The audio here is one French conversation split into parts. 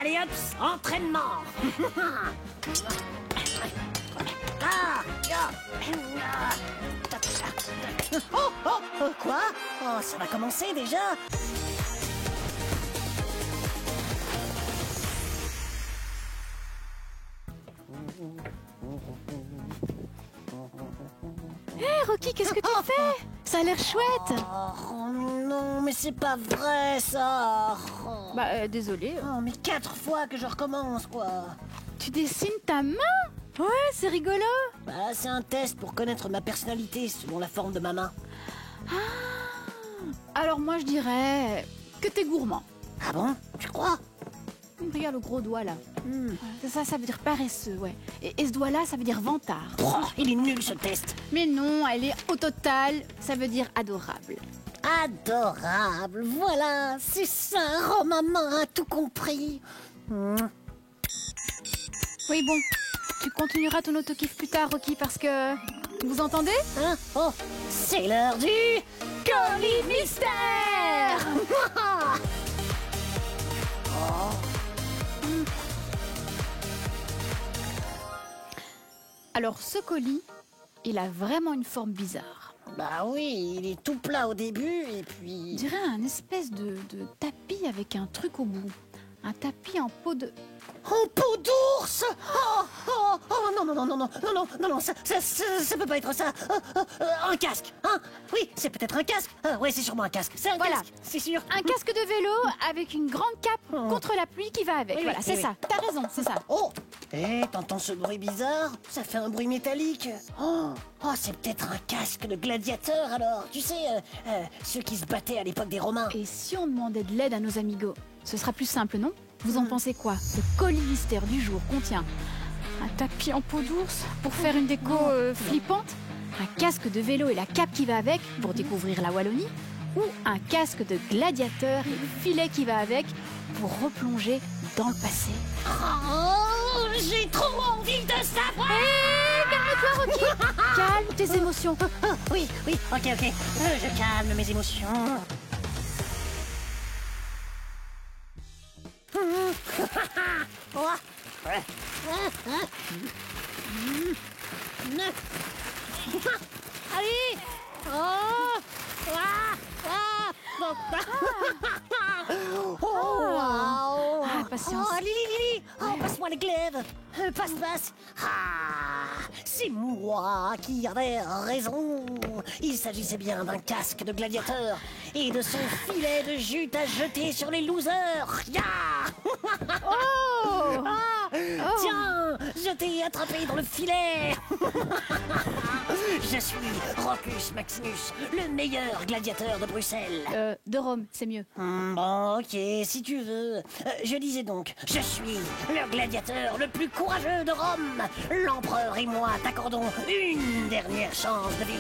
Allez hop, entraînement. Quoi? Oh, ça va commencer déjà. Hé, Rocky, qu'est-ce que tu fais? Ça a l'air chouette. Oh non, mais c'est pas vrai ça. Désolé. Oh, mais 4 fois que je recommence quoi. Tu dessines ta main? Ouais, c'est rigolo. Bah, c'est un test pour connaître ma personnalité selon la forme de ma main. Alors moi, je dirais que t'es gourmand. Ah bon? Tu crois? Regarde le gros doigt là. Ça veut dire paresseux, ouais. Et ce doigt-là, ça veut dire vantard. Oh, il est nul ce test. Mais non, elle est au total, ça veut dire adorable. Adorable, voilà, c'est ça. Oh, ma main a tout compris. Oui, bon, tu continueras ton autokiff plus tard, Rocky, parce que... Vous entendez? Hein? Oh, c'est l'heure du colis mystère. Alors, ce colis, il a vraiment une forme bizarre. Bah oui, il est tout plat au début et On puis... dirait un espèce de tapis avec un truc au bout. Un tapis en peau de... En peau d'ours. Non, ça peut pas être ça. Un casque, hein? Oui, c'est peut-être un casque. Ouais, c'est sûrement un casque. C'est un Voilà. casque, c'est sûr. Un casque de vélo avec une grande cape contre la pluie qui va avec. Oui, Voilà, oui, c'est oui, ça. T'as raison, c'est ça. Oh! T'entends ce bruit bizarre? Ça fait un bruit métallique. Oh, c'est peut-être un casque de gladiateur alors. Tu sais, ceux qui se battaient à l'époque des Romains. Et si on demandait de l'aide à nos amigos? Ce sera plus simple, non? Vous en pensez quoi? Le colis mystère du jour contient un tapis en peau d'ours pour faire une déco flippante, un casque de vélo et la cape qui va avec pour découvrir la Wallonie, ou un casque de gladiateur et le filet qui va avec pour replonger dans le passé. Oh, j'ai trop envie de savoir! Calme-toi, Rocky. Calme tes émotions. Oui, ok. Je calme mes émotions. Allez! Patience. Oh, Lili! Oh, passe-moi les glaives! Passe! C'est moi qui avais raison! Il s'agissait bien d'un casque de gladiateur et de son filet de jute à jeter sur les losers! Ya! Tiens! Je t'ai attrapé dans le filet! Je suis Rocus Maximus, le meilleur gladiateur de Bruxelles! De Rome, c'est mieux. Bon, ok, si tu veux. Je disais donc, je suis le gladiateur le plus courageux de Rome. L'empereur et moi t'accordons une dernière chance de vivre.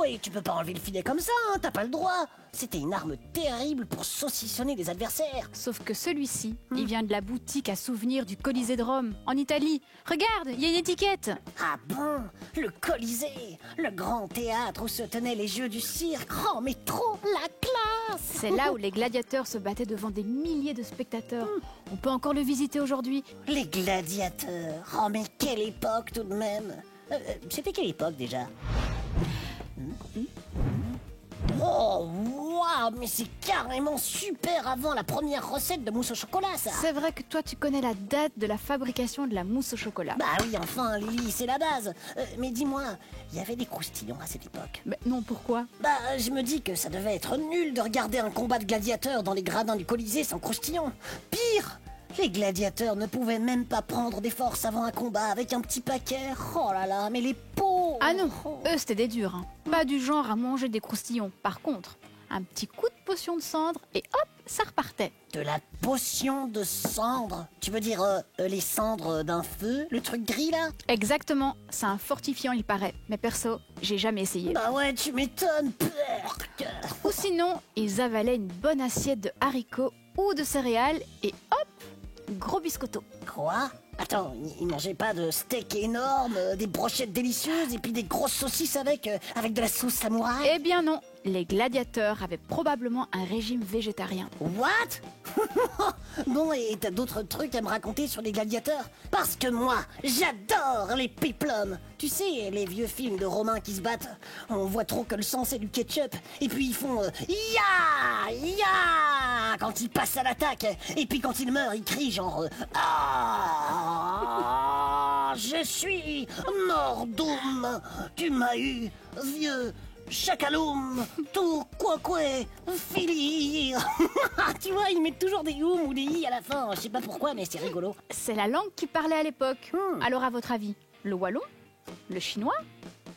Et tu peux pas enlever le filet comme ça, hein, t'as pas le droit. C'était une arme terrible pour saucissonner les adversaires. Sauf que celui-ci, il vient de la boutique à souvenirs du Colisée de Rome, en Italie. Regarde, il y a une étiquette. Ah bon? Le Colisée, le grand théâtre où se tenaient les jeux du cirque. Oh, mais trop la classe! C'est là où les gladiateurs se battaient devant des milliers de spectateurs. On peut encore le visiter aujourd'hui. Les gladiateurs. Oh, mais quelle époque tout de même. C'était quelle époque déjà? Oh, waouh, mais c'est carrément super avant la première recette de mousse au chocolat, ça. C'est vrai que toi, tu connais la date de la fabrication de la mousse au chocolat. Bah oui, enfin, Lily, c'est la base. Mais dis-moi, il y avait des croustillons à cette époque? Mais non, pourquoi? Bah, je me dis que ça devait être nul de regarder un combat de gladiateurs dans les gradins du Colisée sans croustillons. Pire, les gladiateurs ne pouvaient même pas prendre des forces avant un combat avec un petit paquet. Oh là là, mais les pauvres! Ah non, eux, c'était des durs. Hein. Pas du genre à manger des croustillons. Par contre, un petit coup de potion de cendre et hop, ça repartait. De la potion de cendre? Tu veux dire les cendres d'un feu? Le truc gris là? Exactement, c'est un fortifiant, il paraît. Mais perso, j'ai jamais essayé. Bah ouais, tu m'étonnes. Ou sinon, ils avalaient une bonne assiette de haricots ou de céréales et hop, gros biscotto. Quoi? Attends, ils mangeaient pas de steak énorme, des brochettes délicieuses et puis des grosses saucisses avec de la sauce samouraï? Eh bien non, les gladiateurs avaient probablement un régime végétarien. What? Bon, et t'as d'autres trucs à me raconter sur les gladiateurs? Parce que moi, j'adore les péplums. Tu sais, les vieux films de Romains qui se battent, on voit trop que le sang c'est du ketchup. Et puis ils font ya ya quand ils passent à l'attaque. Et puis quand ils meurent, ils crient genre ah, je suis Mordoum. Tu m'as eu, vieux Chacaloum, tout quoi, filir. Tu vois, ils mettent toujours des oum ou des i à la fin. Je sais pas pourquoi, mais c'est rigolo. C'est la langue qui parlait à l'époque. Alors à votre avis, le wallon, le chinois,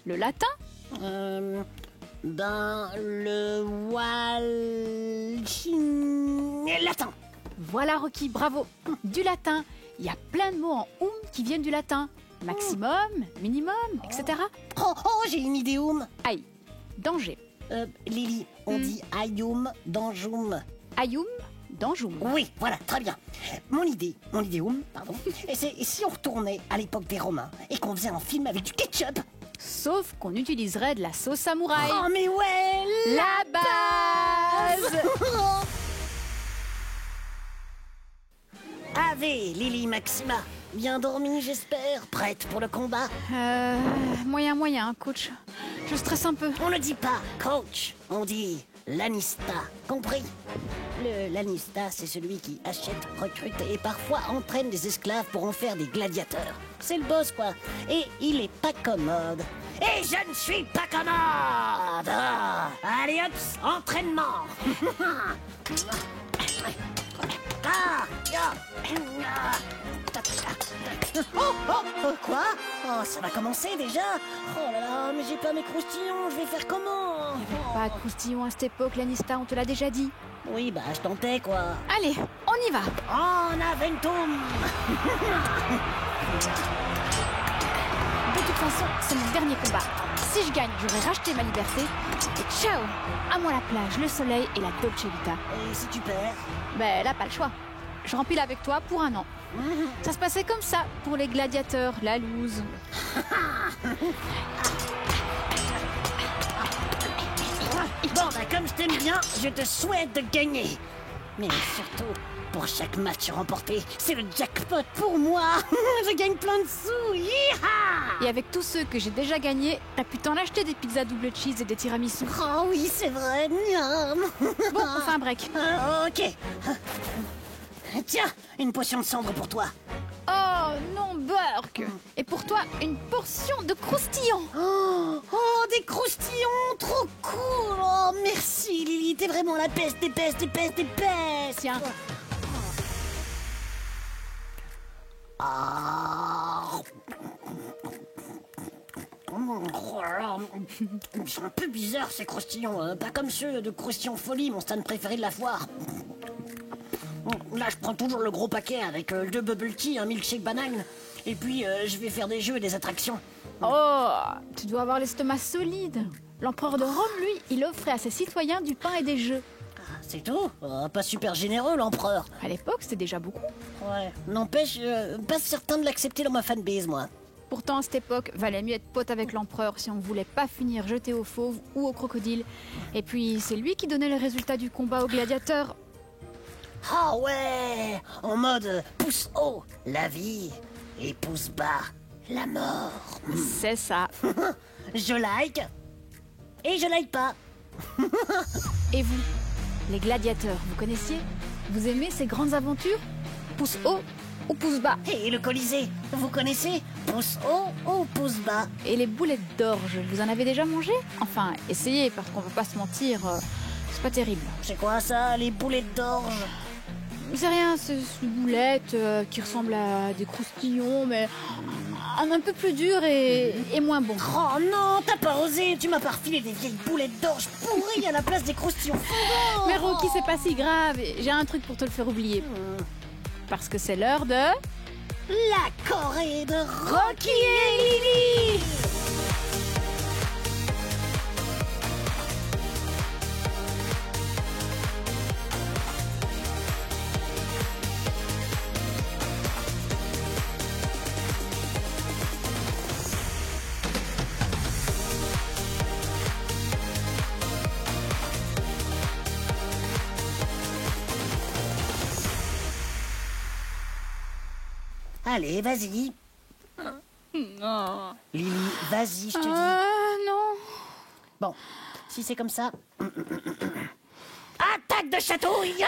le latin? Le latin. Voilà Rocky, bravo. Du latin. Il y a plein de mots en qui viennent du latin. Maximum, minimum, etc. Oh, j'ai une idée oum. Aïe, danger. Lily, on dit ayoum danjoum. Ayoum, danjoum. Oui, voilà, très bien. Mon idée oum, pardon, c'est si on retournait à l'époque des Romains et qu'on faisait un film avec du ketchup. Sauf qu'on utiliserait de la sauce samouraï. Oh mais ouais, la base. Ave, Lily Maxima. Bien dormi, j'espère. Prête pour le combat? Moyen, coach. Je stresse un peu. On ne dit pas coach, on dit lanista. Compris? Le lanista, c'est celui qui achète, recrute et parfois entraîne des esclaves pour en faire des gladiateurs. C'est le boss, quoi. Et il est pas commode. Et je ne suis pas commode. Allez hop, entraînement. Quoi? Oh, ça va commencer déjà? Oh là là, mais j'ai pas mes croustillons, je vais faire comment? Pas de croustillons à cette époque, Lanista, on te l'a déjà dit. Oui, bah je tentais quoi. Allez, on y va. En aventum. De toute façon, c'est mon dernier combat. Si je gagne, j'aurai racheté ma liberté. Et ciao! À moi la plage, le soleil et la Dolce Vita. Et si tu perds? Ben là, pas le choix. Je remplis avec toi pour un an. Ça se passait comme ça pour les gladiateurs, la loose. Bon, bah comme je t'aime bien, je te souhaite de gagner. Mais surtout, pour chaque match remporté, c'est le jackpot pour moi. Je gagne plein de sous. Yeeha! Et avec tous ceux que j'ai déjà gagnés, t'as pu t'en acheter des pizzas double cheese et des tiramisu. Oh oui, c'est vrai. Miam. Bon, on fait un break. Ok. Tiens, une potion de cendre pour toi. Oh non, Burk. Et pour toi, une portion de croustillants. Oh, des croustillons, trop cool. Oh, merci Lily, t'es vraiment la peste des pestes. Tiens. C'est un peu bizarre ces croustillons, pas comme ceux de Croustillon Folie, mon stand préféré de la foire. Là, je prends toujours le gros paquet avec 2 bubble tea, un milkshake banane. Et puis, je vais faire des jeux et des attractions. Oh, tu dois avoir l'estomac solide. L'empereur de Rome, lui, il offrait à ses citoyens du pain et des jeux. C'est tout? Pas super généreux, l'empereur. À l'époque, c'était déjà beaucoup. Ouais, n'empêche, pas certain de l'accepter dans ma fanbase, moi. Pourtant, à cette époque, valait mieux être pote avec l'empereur si on voulait pas finir jeté aux fauves ou aux crocodiles. Et puis, c'est lui qui donnait le résultat du combat aux gladiateurs. Ah ouais, en mode pouce haut, la vie, et pouce bas, la mort. C'est ça. Je like, et je like pas. Et vous, les gladiateurs, vous connaissiez? Vous aimez ces grandes aventures? Pouce haut ou pouce bas? Et le Colisée, vous connaissez? Pouce haut ou pouce bas? Et les boulettes d'orge, vous en avez déjà mangé? Enfin, essayez, parce qu'on peut pas se mentir, c'est pas terrible. C'est quoi ça, les boulettes d'orge? C'est rien, c'est une boulette qui ressemble à des croustillons, mais un peu plus dur et moins bon. Oh non, t'as pas osé, tu m'as pas refilé des vieilles boulettes d'orge pourries à la place des croustillons fondants. Mais Rocky, c'est pas si grave, j'ai un truc pour te le faire oublier. Parce que c'est l'heure de... La Corée de Rocky et Lily. Allez, vas-y. Non. Lily, vas-y, je te dis. Non. Bon, si c'est comme ça... Attaque de chatouille.